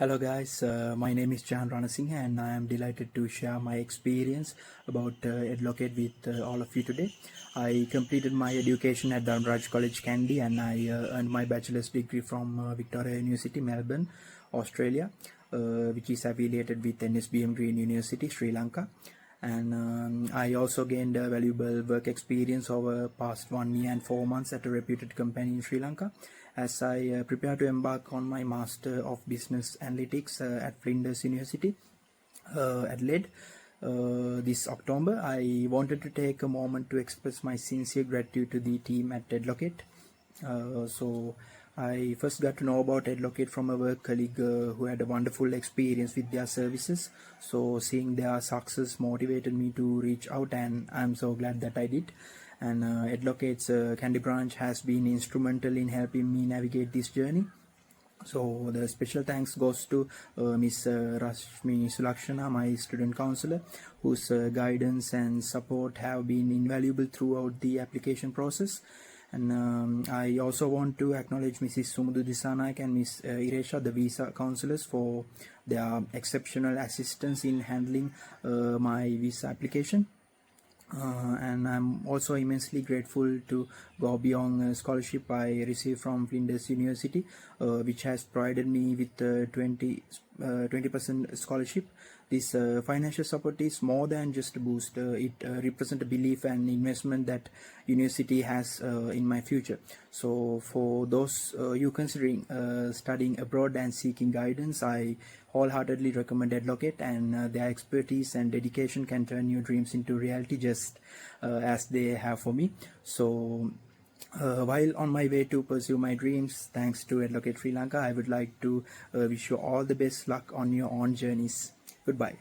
Hello guys, my name is Jaffna and I am delighted to share my experience about Edlocate with all of you today. I completed my education at Dharmraj College, Kandy, and I earned my bachelor's degree from Victoria University, Melbourne, Australia, which is affiliated with NSBM Green University, Sri Lanka. And I also gained a valuable work experience over past 1 year and 4 months at a reputed company in Sri Lanka as I prepare to embark on my Master of Business Analytics at Flinders University, Adelaide. This October, I wanted to take a moment to express my sincere gratitude to the team at Edlocate. So I first got to know about Edlocate from a work colleague who had a wonderful experience with their services. So seeing their success motivated me to reach out, and I'm so glad that I did. And Edlocate's Kandy branch has been instrumental in helping me navigate this journey. So the special thanks goes to Miss Rashmi Sulakshana, my student counselor, whose guidance and support have been invaluable throughout the application process. And I also want to acknowledge Mrs. Sumudu Disanaik and Miss Iresha, the visa counselors, for their exceptional assistance in handling my visa application. And I'm also immensely grateful to go beyond scholarship I received from Flinders University, which has provided me with 20% scholarship. This financial support is more than just a boost. It represents a belief and investment that university has in my future. So for those you considering studying abroad and seeking guidance, I wholeheartedly recommend Edlocate, and their expertise and dedication can turn your dreams into reality just as they have for me. So while on my way to pursue my dreams, thanks to Edlocate Sri Lanka, I would like to wish you all the best luck on your own journeys. Goodbye.